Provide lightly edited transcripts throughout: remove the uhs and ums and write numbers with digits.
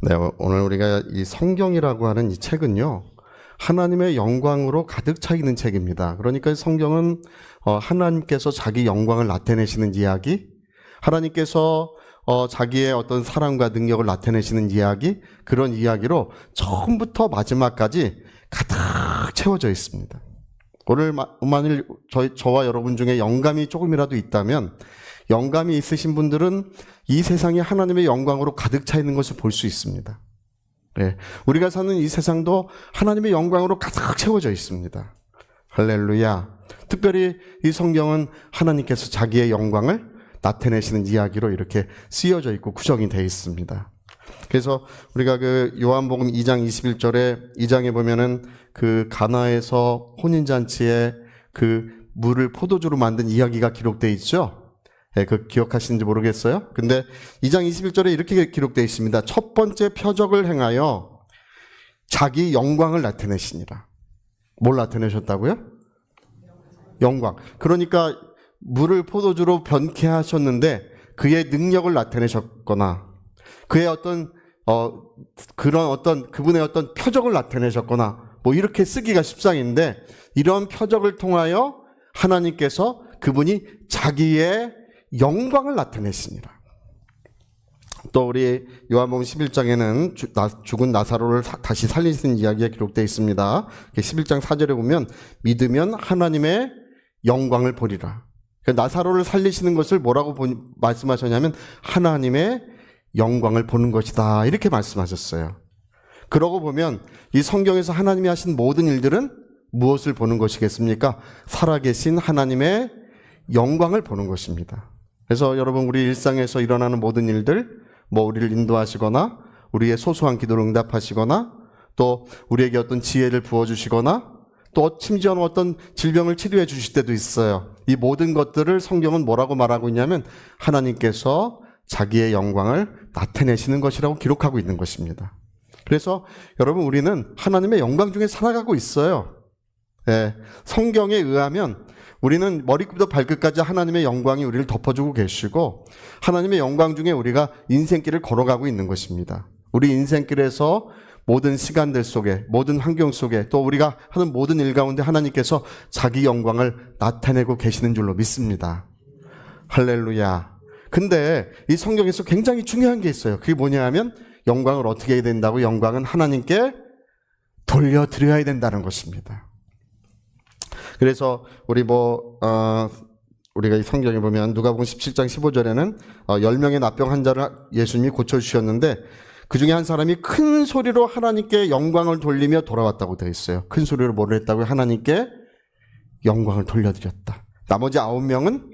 네, 오늘 우리가 이 성경이라고 하는 이 책은요, 하나님의 영광으로 가득 차 있는 책입니다. 그러니까 이 성경은 하나님께서 자기 영광을 나타내시는 이야기, 하나님께서 자기의 어떤 사랑과 능력을 나타내시는 이야기, 그런 이야기로 처음부터 마지막까지 가득 채워져 있습니다. 오늘 만일 저와 여러분 중에 영감이 조금이라도 있다면, 영감이 있으신 분들은 이 세상이 하나님의 영광으로 가득 차 있는 것을 볼 수 있습니다. 네, 우리가 사는 이 세상도 하나님의 영광으로 가득 채워져 있습니다. 할렐루야. 특별히 이 성경은 하나님께서 자기의 영광을 나타내시는 이야기로 이렇게 쓰여져 있고 구성이 되어 있습니다. 그래서 우리가 그 요한복음 2장 21절에 2장에 보면은 그 가나에서 혼인잔치에 그 물을 포도주로 만든 이야기가 기록되어 있죠. 네, 그 기억하시는지 모르겠어요. 근데 2장 21절에 이렇게 기록되어 있습니다. 첫 번째 표적을 행하여 자기 영광을 나타내시니라. 뭘 나타내셨다고요? 영광. 그러니까 물을 포도주로 변케 하셨는데 그의 능력을 나타내셨거나 그의 그분의 어떤 표적을 나타내셨거나 뭐 이렇게 쓰기가 십상인데, 이런 표적을 통하여 하나님께서 그분이 자기의 영광을 나타내시니라. 또 우리 요한복음 11장에는 죽은 나사로를 다시 살리신 이야기가 기록되어 있습니다. 11장 4절에 보면 믿으면 하나님의 영광을 보리라. 나사로를 살리시는 것을 뭐라고 말씀하셨냐면 하나님의 영광을 보는 것이다, 이렇게 말씀하셨어요. 그러고 보면 이 성경에서 하나님이 하신 모든 일들은 무엇을 보는 것이겠습니까? 살아계신 하나님의 영광을 보는 것입니다. 그래서 여러분, 우리 일상에서 일어나는 모든 일들, 뭐 우리를 인도하시거나 우리의 소소한 기도를 응답하시거나 또 우리에게 어떤 지혜를 부어주시거나 또 심지어는 어떤 질병을 치료해 주실 때도 있어요. 이 모든 것들을 성경은 뭐라고 말하고 있냐면 하나님께서 자기의 영광을 나타내시는 것이라고 기록하고 있는 것입니다. 그래서 여러분, 우리는 하나님의 영광 중에 살아가고 있어요. 네, 성경에 의하면 우리는 머리끝부터 발끝까지 하나님의 영광이 우리를 덮어주고 계시고 하나님의 영광 중에 우리가 인생길을 걸어가고 있는 것입니다. 우리 인생길에서 모든 시간들 속에, 모든 환경 속에, 또 우리가 하는 모든 일 가운데 하나님께서 자기 영광을 나타내고 계시는 줄로 믿습니다. 할렐루야. 근데 이 성경에서 굉장히 중요한 게 있어요. 그게 뭐냐 하면 영광을 어떻게 해야 된다고? 영광은 하나님께 돌려드려야 된다는 것입니다. 그래서 우리가 이 성경에 보면 누가복음 17장 15절에는 10명의 납병 환자를 예수님이 고쳐주셨는데 그 중에 한 사람이 큰 소리로 하나님께 영광을 돌리며 돌아왔다고 되어 있어요. 큰 소리로 뭐를 했다고요? 하나님께 영광을 돌려드렸다. 나머지 9명은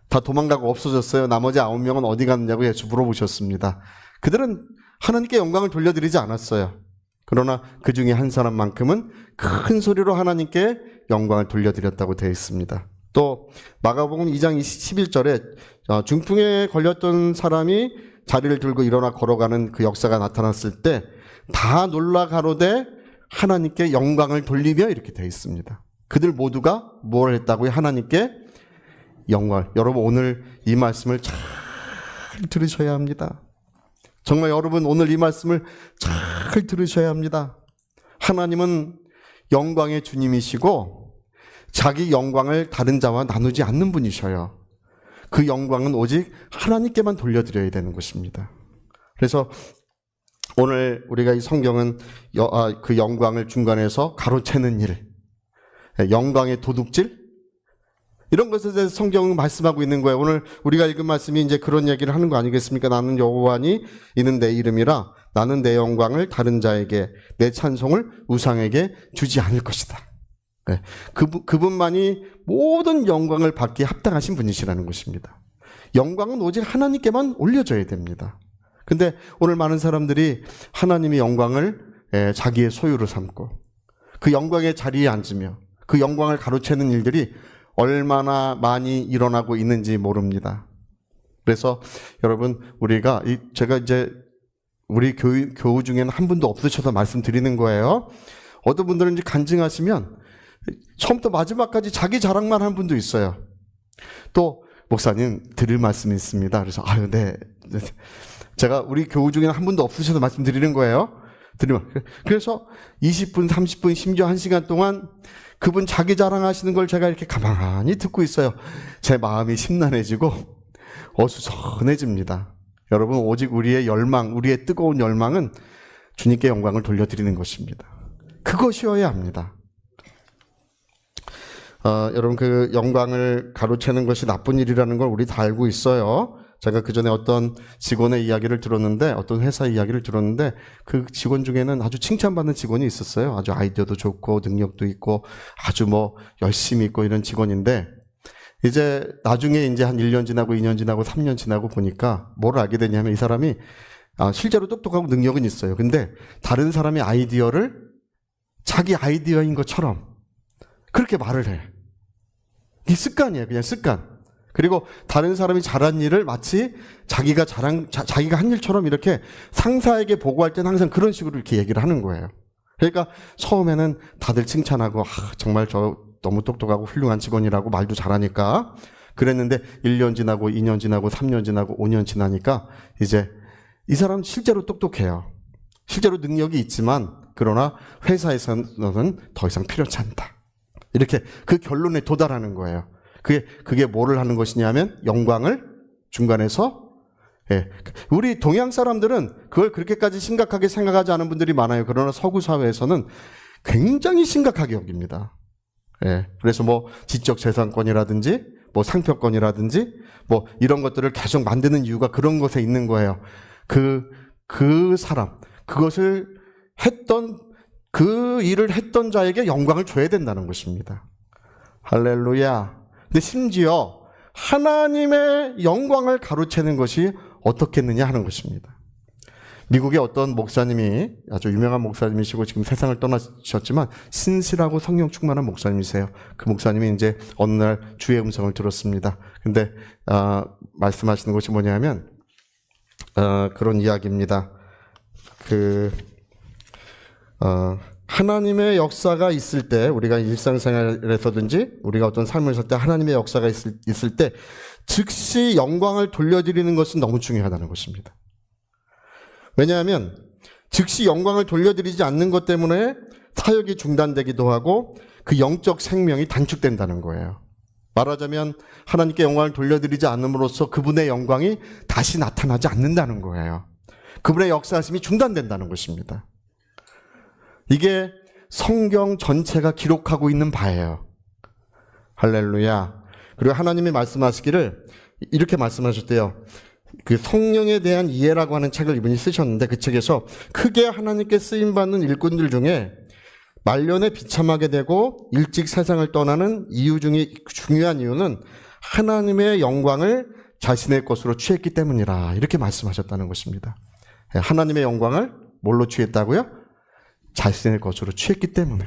다 도망가고 없어졌어요. 나머지 9명은 어디 갔느냐고 예수 물어보셨습니다. 그들은 하나님께 영광을 돌려드리지 않았어요. 그러나 그 중에 한 사람만큼은 큰 소리로 하나님께 영광을 돌려드렸다고 되어 있습니다. 또 마가복음 2장 11절에 중풍에 걸렸던 사람이 자리를 들고 일어나 걸어가는 그 역사가 나타났을 때 다 놀라 가로되 하나님께 영광을 돌리며, 이렇게 되어 있습니다. 그들 모두가 뭘 했다고요? 하나님께 영광을. 여러분, 오늘 이 말씀을 잘 들으셔야 합니다. 정말 여러분, 오늘 이 말씀을 잘 들으셔야 합니다. 하나님은 영광의 주님이시고 자기 영광을 다른 자와 나누지 않는 분이셔요. 그 영광은 오직 하나님께만 돌려드려야 되는 것입니다. 그래서 오늘 우리가 이 성경은 그 영광을 중간에서 가로채는 일, 영광의 도둑질, 이런 것에 대해서 성경은 말씀하고 있는 거예요. 오늘 우리가 읽은 말씀이 이제 그런 얘기를 하는 거 아니겠습니까? 나는 여호와니 이는 내 이름이라 나는 내 영광을 다른 자에게, 내 찬송을 우상에게 주지 않을 것이다. 네, 그분만이 모든 영광을 받기에 합당하신 분이시라는 것입니다. 영광은 오직 하나님께만 올려져야 됩니다. 근데 오늘 많은 사람들이 하나님의 영광을 자기의 소유로 삼고 그 영광의 자리에 앉으며 그 영광을 가로채는 일들이 얼마나 많이 일어나고 있는지 모릅니다. 그래서 여러분, 제가 이제 우리 교우 중에는 한 분도 없으셔서 말씀드리는 거예요. 어떤 분들은 이제 간증하시면 처음부터 마지막까지 자기 자랑만 한 분도 있어요. 또 목사님 드릴 말씀이 있습니다. 그래서 네. 제가 우리 교우 중에는 한 분도 없으셔서 말씀드리는 거예요. 그래서 20분, 30분, 심지어 1시간 동안 그분 자기 자랑하시는 걸 제가 이렇게 가만히 듣고 있어요. 제 마음이 심란해지고 어수선해집니다. 여러분, 오직 우리의 열망, 우리의 뜨거운 열망은 주님께 영광을 돌려드리는 것입니다. 그것이어야 합니다. 여러분, 그 영광을 가로채는 것이 나쁜 일이라는 걸 우리 다 알고 있어요. 제가 그 전에 어떤 직원의 이야기를 들었는데, 어떤 회사 이야기를 들었는데, 그 직원 중에는 아주 칭찬받는 직원이 있었어요. 아주 아이디어도 좋고, 능력도 있고, 아주 열심히 있고 이런 직원인데, 이제 나중에 이제 한 1년 지나고 2년 지나고 3년 지나고 보니까 뭘 알게 되냐면 이 사람이 실제로 똑똑하고 능력은 있어요. 근데 다른 사람의 아이디어를 자기 아이디어인 것처럼 그렇게 말을 해. 이게 습관이에요. 그냥 습관. 그리고 다른 사람이 잘한 일을 마치 자기가 한 일처럼 이렇게 상사에게 보고할 때는 항상 그런 식으로 이렇게 얘기를 하는 거예요. 그러니까 처음에는 다들 칭찬하고 정말 저 너무 똑똑하고 훌륭한 직원이라고 말도 잘하니까 그랬는데 1년 지나고 2년 지나고 3년 지나고 5년 지나니까 이제 이 사람 실제로 똑똑해요. 실제로 능력이 있지만 그러나 회사에서는 더 이상 필요치 않다. 이렇게 그 결론에 도달하는 거예요. 그게 뭐를 하는 것이냐면 영광을 중간에서 우리 동양 사람들은 그걸 그렇게까지 심각하게 생각하지 않은 분들이 많아요. 그러나 서구 사회에서는 굉장히 심각하게 여깁니다. 그래서 지적 재산권이라든지 상표권이라든지 이런 것들을 계속 만드는 이유가 그런 것에 있는 거예요. 그 사람, 그것을 했던 그 일을 했던 자에게 영광을 줘야 된다는 것입니다. 할렐루야. 근데 심지어 하나님의 영광을 가로채는 것이 어떻겠느냐 하는 것입니다. 미국의 어떤 목사님이 아주 유명한 목사님이시고 지금 세상을 떠나셨지만 신실하고 성령 충만한 목사님이세요. 그 목사님이 이제 어느 날 주의 음성을 들었습니다. 근데 말씀하시는 것이 뭐냐면 그런 이야기입니다. 하나님의 역사가 있을 때 우리가 일상생활에서든지 우리가 어떤 삶을 살 때 하나님의 역사가 있을 때 즉시 영광을 돌려드리는 것은 너무 중요하다는 것입니다. 왜냐하면 즉시 영광을 돌려드리지 않는 것 때문에 사역이 중단되기도 하고 그 영적 생명이 단축된다는 거예요. 말하자면 하나님께 영광을 돌려드리지 않음으로써 그분의 영광이 다시 나타나지 않는다는 거예요. 그분의 역사하심이 중단된다는 것입니다. 이게 성경 전체가 기록하고 있는 바예요. 할렐루야. 그리고 하나님이 말씀하시기를 이렇게 말씀하셨대요. 그 성령에 대한 이해라고 하는 책을 이분이 쓰셨는데 그 책에서 크게 하나님께 쓰임받는 일꾼들 중에 말년에 비참하게 되고 일찍 세상을 떠나는 이유 중에 중요한 이유는 하나님의 영광을 자신의 것으로 취했기 때문이라 이렇게 말씀하셨다는 것입니다. 하나님의 영광을 뭘로 취했다고요? 자신의 것으로 취했기 때문에.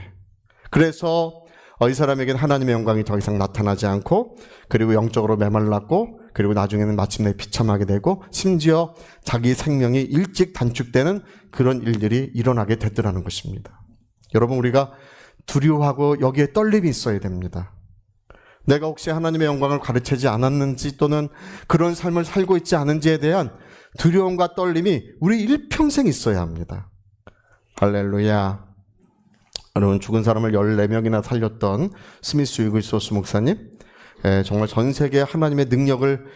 그래서 이 사람에게는 하나님의 영광이 더 이상 나타나지 않고 그리고 영적으로 메말랐고 그리고 나중에는 마침내 비참하게 되고 심지어 자기 생명이 일찍 단축되는 그런 일들이 일어나게 됐더라는 것입니다. 여러분, 우리가 두려워하고 여기에 떨림이 있어야 됩니다. 내가 혹시 하나님의 영광을 가르치지 않았는지 또는 그런 삶을 살고 있지 않은지에 대한 두려움과 떨림이 우리 일평생 있어야 합니다. 할렐루야. 여러분, 죽은 사람을 14명이나 살렸던 스미스 유글소스 목사님, 정말 전 세계에 하나님의 능력을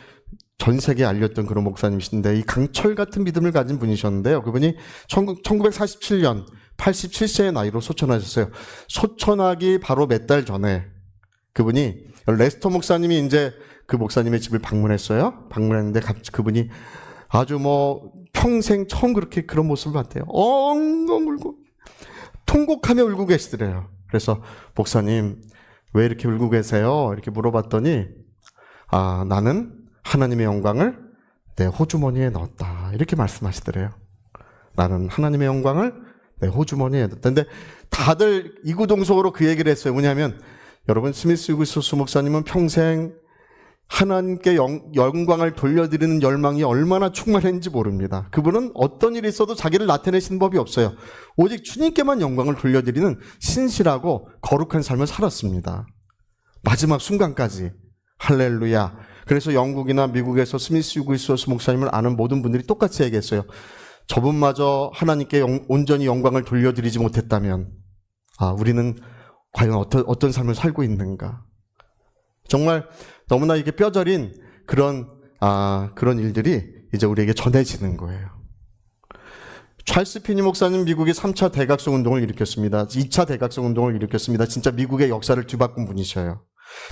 전 세계에 알렸던 그런 목사님이신데 이 강철 같은 믿음을 가진 분이셨는데요. 그분이 1947년 87세의 나이로 소천하셨어요. 소천하기 바로 몇 달 전에 그분이 레스터 목사님이 이제 그 목사님의 집을 방문했어요. 방문했는데 그분이 아주 평생 처음 그렇게 그런 모습을 봤대요. 엉엉 울고 통곡하며 울고 계시더래요. 그래서 목사님 왜 이렇게 울고 계세요? 이렇게 물어봤더니 나는 하나님의 영광을 내 호주머니에 넣었다. 이렇게 말씀하시더래요. 나는 하나님의 영광을 내 호주머니에 넣었다. 근데 다들 이구동성으로 그 얘기를 했어요. 뭐냐면 여러분, 스미스 유글소스 목사님은 평생 하나님께 영광을 돌려드리는 열망이 얼마나 충만했는지 모릅니다. 그분은 어떤 일이 있어도 자기를 나타내시는 법이 없어요. 오직 주님께만 영광을 돌려드리는 신실하고 거룩한 삶을 살았습니다. 마지막 순간까지. 할렐루야. 그래서 영국이나 미국에서 스미스 유구이소스 목사님을 아는 모든 분들이 똑같이 얘기했어요. 저분마저 하나님께 온전히 영광을 돌려드리지 못했다면 우리는 과연 어떤 삶을 살고 있는가. 정말 너무나 이게 뼈저린 그런 일들이 이제 우리에게 전해지는 거예요. 찰스 피니 목사님 미국의 3차 대각성 운동을 일으켰습니다. 2차 대각성 운동을 일으켰습니다. 진짜 미국의 역사를 뒤바꾼 분이셔요.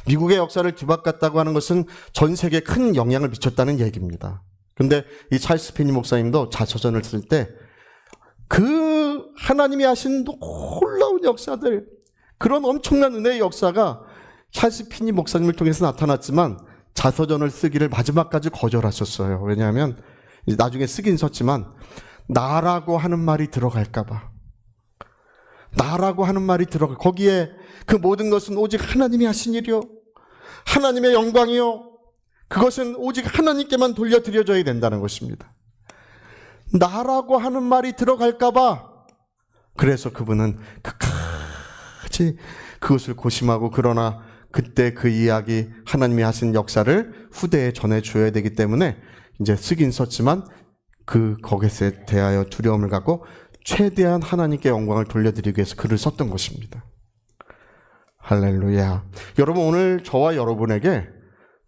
미국의 역사를 뒤바꿨다고 하는 것은 전 세계에 큰 영향을 미쳤다는 얘기입니다. 근데 이 찰스 피니 목사님도 자서전을 쓸 때 그 하나님이 하신 놀라운 역사들, 그런 엄청난 은혜의 역사가 찰스 피니 목사님을 통해서 나타났지만 자서전을 쓰기를 마지막까지 거절하셨어요. 왜냐하면 나중에 쓰긴 썼지만 나라고 하는 말이 들어갈까봐. 나라고 하는 말이 거기에 그 모든 것은 오직 하나님이 하신 일이요, 하나님의 영광이요, 그것은 오직 하나님께만 돌려드려져야 된다는 것입니다. 나라고 하는 말이 들어갈까봐. 그래서 그분은 끝까지 그것을 고심하고, 그러나 그때 그 이야기, 하나님이 하신 역사를 후대에 전해줘야 되기 때문에 이제 쓰긴 썼지만 거기에 대하여 두려움을 갖고 최대한 하나님께 영광을 돌려드리기 위해서 글을 썼던 것입니다. 할렐루야. 여러분, 오늘 저와 여러분에게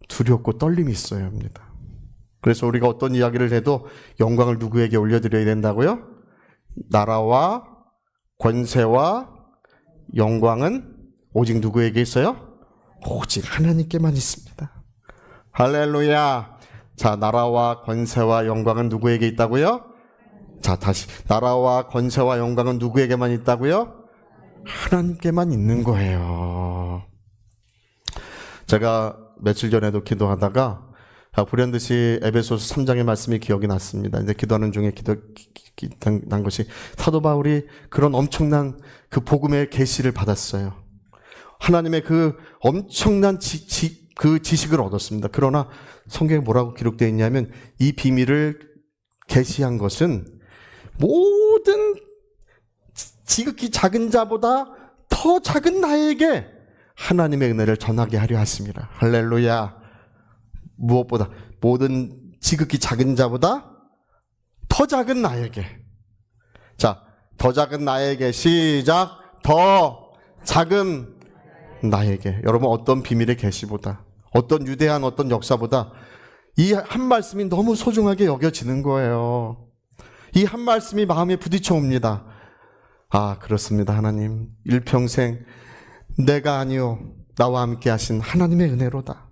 두렵고 떨림이 있어야 합니다. 그래서 우리가 어떤 이야기를 해도 영광을 누구에게 올려드려야 된다고요? 나라와 권세와 영광은 오직 누구에게 있어요? 오직 하나님께만 있습니다. 할렐루야. 자, 나라와 권세와 영광은 누구에게 있다고요? 자, 다시. 나라와 권세와 영광은 누구에게만 있다고요? 하나님께만 있는 거예요. 제가 며칠 전에도 기도하다가 불현듯이 에베소서 3장의 말씀이 기억이 났습니다. 이제 기도하는 중에 난 것이 사도 바울이 그런 엄청난 그 복음의 계시를 받았어요. 하나님의 그 엄청난 그 지식을 얻었습니다. 그러나 성경에 뭐라고 기록되어 있냐면 이 비밀을 계시한 것은 모든 지극히 작은 자보다 더 작은 나에게 하나님의 은혜를 전하게 하려 하십니다. 할렐루야. 무엇보다 모든 지극히 작은 자보다 더 작은 나에게. 자, 더 작은 나에게 시작. 더 작은 나에게. 여러분, 어떤 비밀의 계시보다, 어떤 유대한 어떤 역사보다 이 한 말씀이 너무 소중하게 여겨지는 거예요. 이 한 말씀이 마음에 부딪혀 옵니다. 그렇습니다. 하나님, 일평생 내가 아니요 나와 함께 하신 하나님의 은혜로다.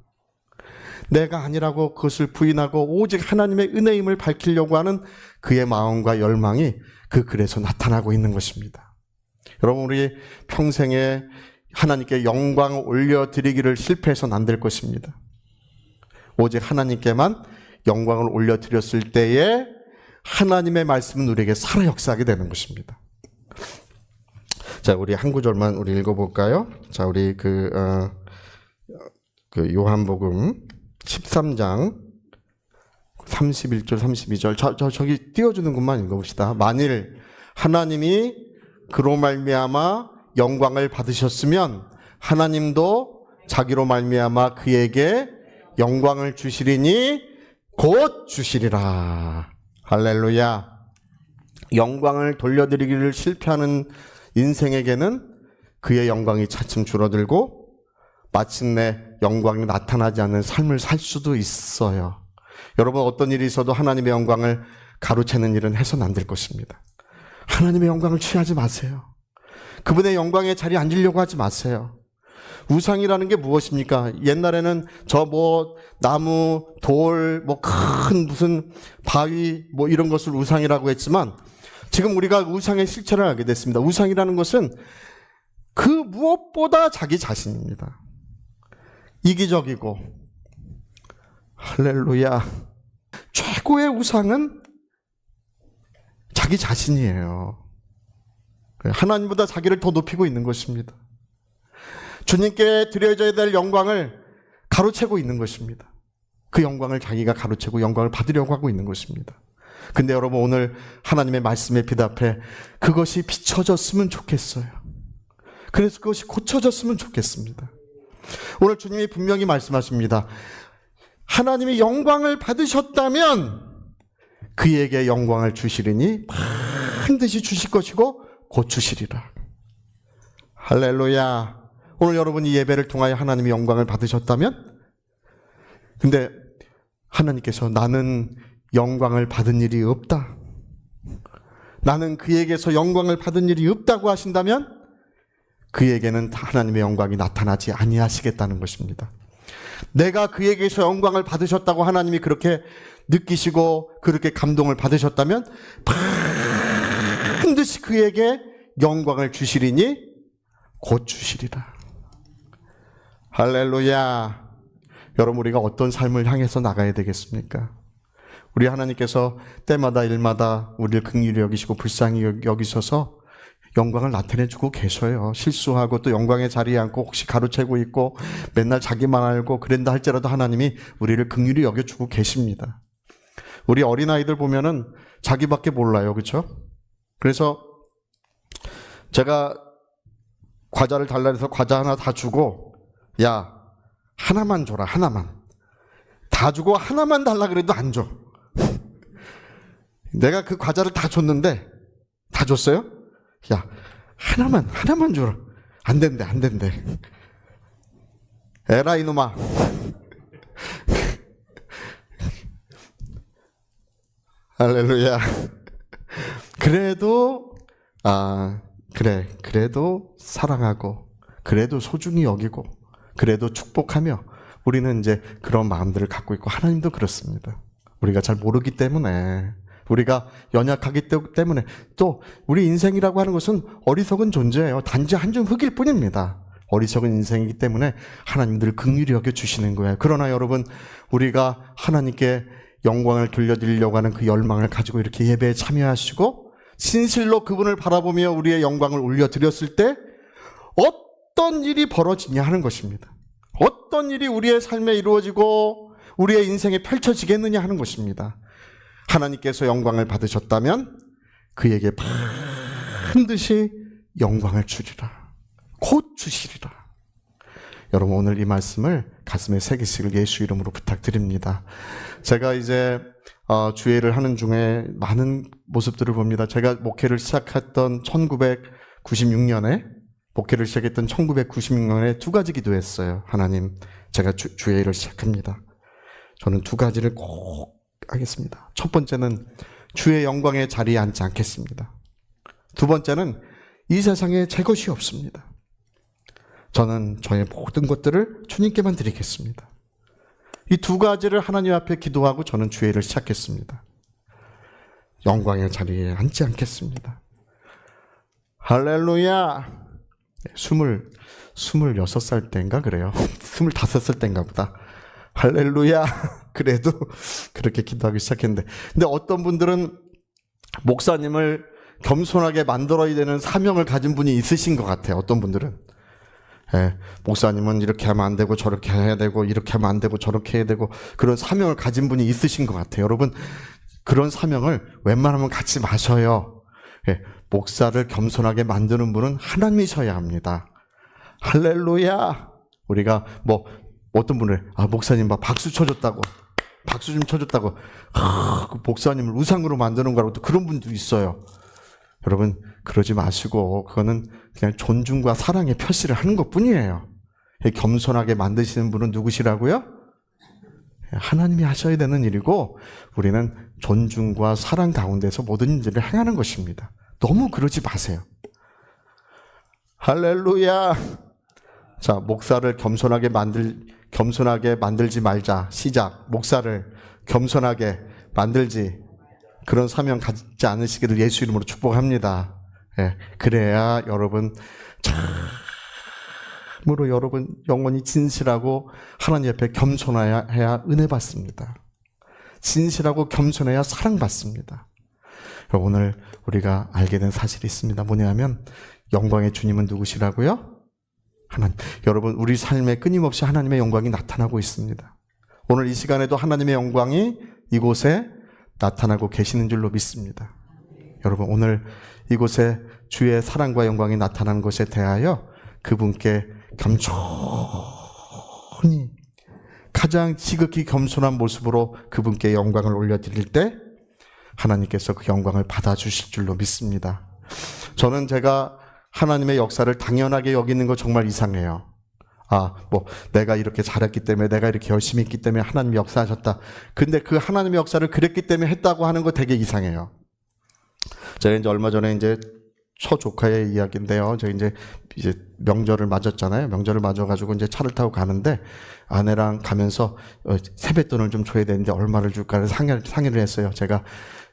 내가 아니라고 그것을 부인하고 오직 하나님의 은혜임을 밝히려고 하는 그의 마음과 열망이 그 글에서 나타나고 있는 것입니다. 여러분, 우리 평생에 하나님께 영광을 올려드리기를 실패해서는 안 될 것입니다. 오직 하나님께만 영광을 올려드렸을 때에 하나님의 말씀은 우리에게 살아 역사하게 되는 것입니다. 자, 우리 한 구절만 우리 읽어볼까요? 자, 우리 요한복음 13장 31절 32절 저기 띄워주는 것만 읽어봅시다. 만일 하나님이 그로 말미암아 영광을 받으셨으면 하나님도 자기로 말미암아 그에게 영광을 주시리니 곧 주시리라. 할렐루야. 영광을 돌려드리기를 실패하는 인생에게는 그의 영광이 차츰 줄어들고 마침내 영광이 나타나지 않는 삶을 살 수도 있어요. 여러분, 어떤 일이 있어도 하나님의 영광을 가로채는 일은 해서는 안 될 것입니다. 하나님의 영광을 취하지 마세요. 그분의 영광의 자리에 앉으려고 하지 마세요. 우상이라는 게 무엇입니까? 옛날에는 나무, 돌, 큰 무슨 바위, 이런 것을 우상이라고 했지만 지금 우리가 우상의 실체를 알게 됐습니다. 우상이라는 것은 그 무엇보다 자기 자신입니다. 이기적이고, 할렐루야. 최고의 우상은 자기 자신이에요. 하나님보다 자기를 더 높이고 있는 것입니다. 주님께 드려져야 될 영광을 가로채고 있는 것입니다. 그 영광을 자기가 가로채고 영광을 받으려고 하고 있는 것입니다. 근데 여러분, 오늘 하나님의 말씀에 비답해 그것이 비춰졌으면 좋겠어요. 그래서 그것이 고쳐졌으면 좋겠습니다. 오늘 주님이 분명히 말씀하십니다. 하나님이 영광을 받으셨다면 그에게 영광을 주시리니 반드시 주실 것이고 곧 주시리라. 할렐루야. 오늘 여러분이 예배를 통하여 하나님이 영광을 받으셨다면, 근데 하나님께서 나는 영광을 받은 일이 없다, 나는 그에게서 영광을 받은 일이 없다고 하신다면 그에게는 하나님의 영광이 나타나지 아니하시겠다는 것입니다. 내가 그에게서 영광을 받으셨다고 하나님이 그렇게 느끼시고 그렇게 감동을 받으셨다면 반드시 그에게 영광을 주시리니 곧 주시리라. 할렐루야. 여러분, 우리가 어떤 삶을 향해서 나가야 되겠습니까? 우리 하나님께서 때마다 일마다 우리를 긍휼히 여기시고 불쌍히 여기셔서 영광을 나타내주고 계셔요. 실수하고 또 영광의 자리에 앉고 혹시 가로채고 있고 맨날 자기만 알고 그런다 할지라도 하나님이 우리를 긍휼히 여겨주고 계십니다. 우리 어린아이들 보면은 자기밖에 몰라요. 그렇죠? 그래서 제가 과자를 달라 해서 과자 하나 다 주고, 야, 하나만 줘라, 하나만. 다 주고 하나만 달라 그래도 안 줘. 내가 그 과자를 다 줬는데, 다 줬어요? 야, 하나만 줘라. 안 된대. 에라 이놈아. 할렐루야. 그래도 그래도 사랑하고, 그래도 소중히 여기고, 그래도 축복하며 우리는 이제 그런 마음들을 갖고 있고, 하나님도 그렇습니다. 우리가 잘 모르기 때문에, 우리가 연약하기 때문에, 또 우리 인생이라고 하는 것은 어리석은 존재예요. 단지 한 줌 흙일 뿐입니다. 어리석은 인생이기 때문에 하나님들을 긍휼히 여겨주시는 거예요. 그러나 여러분, 우리가 하나님께 영광을 돌려드리려고 하는 그 열망을 가지고 이렇게 예배에 참여하시고 진실로 그분을 바라보며 우리의 영광을 올려드렸을 때 어떤 일이 벌어지냐 하는 것입니다. 어떤 일이 우리의 삶에 이루어지고 우리의 인생에 펼쳐지겠느냐 하는 것입니다. 하나님께서 영광을 받으셨다면 그에게 반드시 영광을 주리라. 곧 주시리라. 여러분, 오늘 이 말씀을 가슴에 새기시길 예수 이름으로 부탁드립니다. 제가 이제 주일을 하는 중에 많은 모습들을 봅니다. 제가 목회를 시작했던 1996년에 목회를 시작했던 1996년에 두 가지 기도했어요. 하나님, 제가 주일을 시작합니다. 저는 두 가지를 꼭 하겠습니다. 첫 번째는 주의 영광의 자리에 앉지 않겠습니다. 두 번째는 이 세상에 제 것이 없습니다. 저는 저의 모든 것들을 주님께만 드리겠습니다. 이 두 가지를 하나님 앞에 기도하고 저는 주일을 시작했습니다. 영광의 자리에 앉지 않겠습니다. 할렐루야. 26살 때인가 그래요. 25살 때인가 보다. 할렐루야. 그래도 그렇게 기도하기 시작했는데, 근데 어떤 분들은 목사님을 겸손하게 만들어야 되는 사명을 가진 분이 있으신 것 같아요. 어떤 분들은 목사님은 이렇게 하면 안 되고 저렇게 해야 되고 이렇게 하면 안 되고 저렇게 해야 되고 그런 사명을 가진 분이 있으신 것 같아요. 여러분, 그런 사명을 웬만하면 갖지 마셔요. 목사를 겸손하게 만드는 분은 하나님이셔야 합니다. 할렐루야. 우리가 어떤 분을 목사님 막 박수 쳐줬다고, 박수 좀 쳐줬다고 그 목사님을 우상으로 만드는 거라고 또 그런 분도 있어요. 여러분, 그러지 마시고 그거는 그냥 존중과 사랑의 표시를 하는 것뿐이에요. 겸손하게 만드시는 분은 누구시라고요? 하나님이 하셔야 되는 일이고 우리는 존중과 사랑 가운데서 모든 일을 행하는 것입니다. 너무 그러지 마세요. 할렐루야. 자, 목사를 겸손하게 만들지 말자. 시작. 목사를 겸손하게 만들지, 그런 사명 갖지 않으시기를 예수 이름으로 축복합니다. 그래야 여러분 참으로 여러분 영원히 진실하고 하나님 옆에 겸손해야 은혜 받습니다. 진실하고 겸손해야 사랑받습니다. 오늘 우리가 알게 된 사실이 있습니다. 뭐냐면 영광의 주님은 누구시라고요? 하나님. 여러분, 우리 삶에 끊임없이 하나님의 영광이 나타나고 있습니다. 오늘 이 시간에도 하나님의 영광이 이곳에 나타나고 계시는 줄로 믿습니다. 여러분, 오늘 이곳에 주의 사랑과 영광이 나타나는 것에 대하여 그분께 가장 지극히 겸손한 모습으로 그분께 영광을 올려드릴 때 하나님께서 그 영광을 받아주실 줄로 믿습니다. 저는 제가 하나님의 역사를 당연하게 여기는 거 정말 이상해요. 내가 이렇게 잘했기 때문에, 내가 이렇게 열심히 했기 때문에 하나님이 역사하셨다. 근데 그 하나님의 역사를 그랬기 때문에 했다고 하는 거 되게 이상해요. 제가 이제 얼마 전에 이제 처조카의 이야기인데요. 제가 이제 명절을 맞았잖아요. 명절을 맞아가지고 이제 차를 타고 가는데 아내랑 가면서 세뱃돈을 좀 줘야 되는데 얼마를 줄까를 상의를 했어요. 제가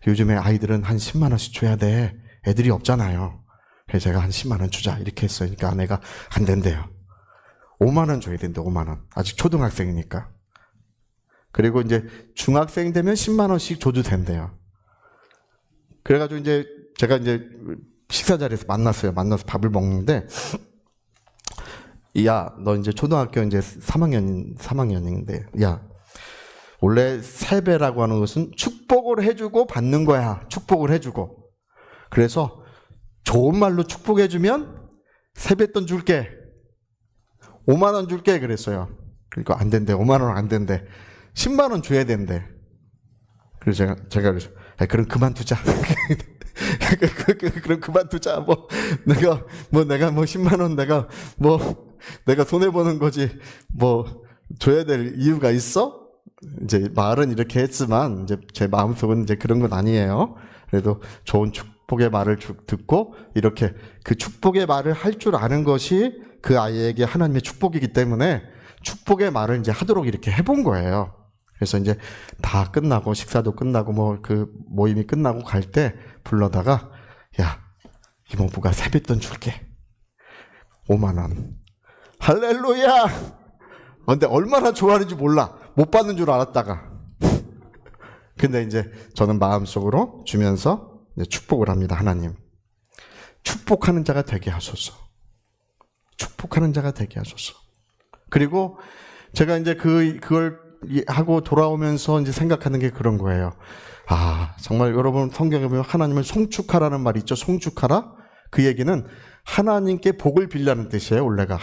요즘에 아이들은 한 10만 원씩 줘야 돼. 애들이 없잖아요. 그래서 제가 한 10만 원 주자 이렇게 했어요. 그러니까 아내가 안 된대요. 5만 원 줘야 된대. 5만 원. 아직 초등학생이니까. 그리고 이제 중학생 되면 10만 원씩 줘도 된대요. 그래가지고 이제 제가 이제 식사 자리에서 만나서 밥을 먹는데, 야, 너 이제 초등학교 이제 3학년인데, 야, 원래 세배라고 하는 것은 축복을 해주고 받는 거야. 축복을 해주고. 그래서 좋은 말로 축복해주면 세뱃돈 줄게. 5만 원 줄게 그랬어요. 그러니까 안 된대. 5만 원 안 된대. 10만 원 줘야 된대. 그래서 제가 그래서 그럼 그만두자. 그럼 그만두자. 내가 10만 원 내가 손해 보는 거지. 줘야 될 이유가 있어? 이제 말은 이렇게 했지만 이제 제 마음속은 이제 그런 건 아니에요. 그래도 좋은 축복의 말을 듣고 이렇게 그 축복의 말을 할 줄 아는 것이 그 아이에게 하나님의 축복이기 때문에 축복의 말을 이제 하도록 이렇게 해본 거예요. 그래서 이제 다 끝나고 식사도 끝나고 그 모임이 끝나고 갈 때 불러다가 야, 이모부가 세뱃돈 줄게. 5만 원. 할렐루야. 근데 얼마나 좋아하는지 몰라. 못 받는 줄 알았다가. 근데 이제 저는 마음속으로 주면서 이제 축복을 합니다. 하나님. 축복하는 자가 되게 하소서. 축복하는 자가 되게 하소서. 그리고 제가 이제 그걸 하고 돌아오면서 이제 생각하는 게 그런 거예요. 정말 여러분 성경에 보면 하나님을 송축하라는 말이 있죠. 송축하라. 그 얘기는 하나님께 복을 빌라는 뜻이에요. 원래가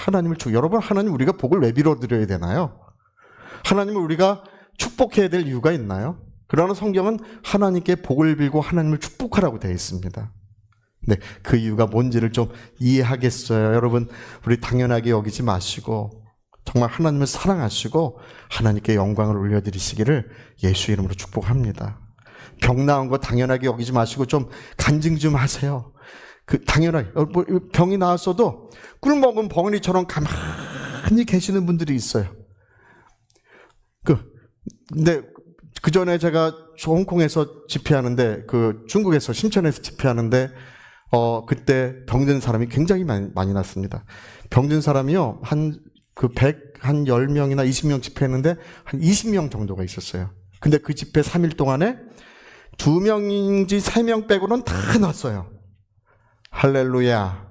여러분 하나님 우리가 복을 왜 빌어드려야 되나요? 하나님을 우리가 축복해야 될 이유가 있나요? 그러나 성경은 하나님께 복을 빌고 하나님을 축복하라고 되어 있습니다. 네, 그 이유가 뭔지를 좀 이해하겠어요. 여러분, 우리 당연하게 여기지 마시고 정말 하나님을 사랑하시고 하나님께 영광을 올려드리시기를 예수 이름으로 축복합니다. 병 나은 거 당연하게 여기지 마시고 좀 간증 좀 하세요. 당연하게 병이 나왔어도 꿀먹은 벙어리처럼 가만히 계시는 분들이 있어요. 근데 그 전에 제가 홍콩에서 집회하는데 중국에서 심천에서 집회하는데 그때 병든 사람이 굉장히 많이 났습니다. 병든 사람이요 한 10명이나 20명 집회했는데 한 20명 정도가 있었어요. 근데 그 집회 3일 동안에 2명인지 3명 빼고는 다 났어요. 할렐루야.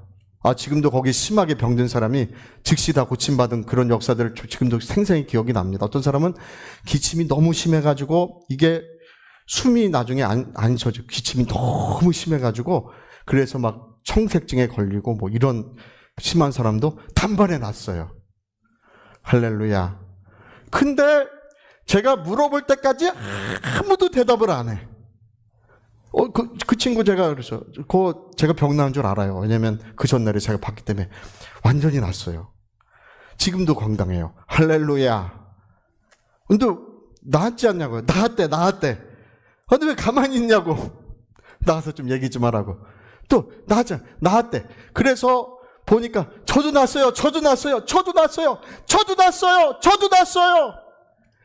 지금도 거기 심하게 병든 사람이 즉시 다 고침받은 그런 역사들을 지금도 생생히 기억이 납니다. 어떤 사람은 기침이 너무 심해가지고 이게 숨이 나중에 안 쉬어져. 기침이 너무 심해가지고 그래서 막 청색증에 걸리고 이런 심한 사람도 단번에 났어요. 할렐루야. 근데 제가 물어볼 때까지 아무도 대답을 안 해. 그 친구 제가 제가 병 나은 줄 알아요. 왜냐면 그 전날에 제가 봤기 때문에 완전히 났어요. 지금도 건강해요. 할렐루야. 근데 나았지 않냐고요. 나았대. 근데 왜 가만히 있냐고. 나와서 좀 얘기 좀 하라고. 또 나았대. 그래서 보니까 저도 났어요.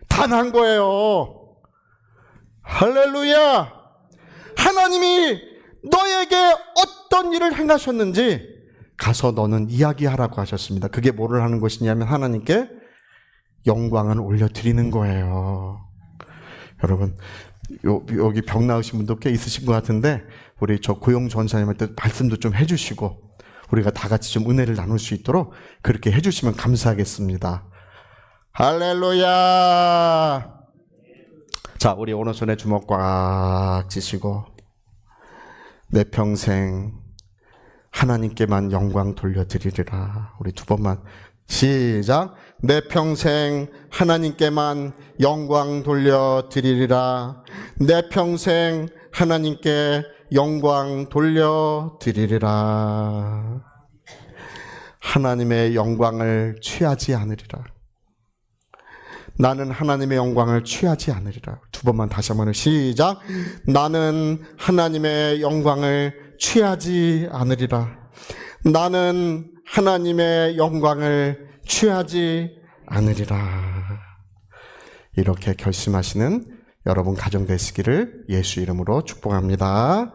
다 난 거예요. 할렐루야. 하나님이 너에게 어떤 일을 행하셨는지 가서 너는 이야기하라고 하셨습니다. 그게 뭐를 하는 것이냐면 하나님께 영광을 올려드리는 거예요. 여러분 여기 병 나으신 분도 꽤 있으신 것 같은데 우리 저 고용 전사님한테 말씀도 좀 해주시고 우리가 다 같이 좀 은혜를 나눌 수 있도록 그렇게 해주시면 감사하겠습니다. 할렐루야. 자, 우리 오른손에 주먹 꽉 쥐시고 내 평생 하나님께만 영광 돌려드리리라. 우리 두 번만 시작. 내 평생 하나님께만 영광 돌려드리리라. 내 평생 하나님께 영광 돌려드리리라. 하나님의 영광을 취하지 않으리라. 나는 하나님의 영광을 취하지 않으리라. 두 번만 다시 한번 시작. 나는 하나님의 영광을 취하지 않으리라. 나는 하나님의 영광을 취하지 않으리라. 이렇게 결심하시는 여러분 가정 되시기를 예수 이름으로 축복합니다.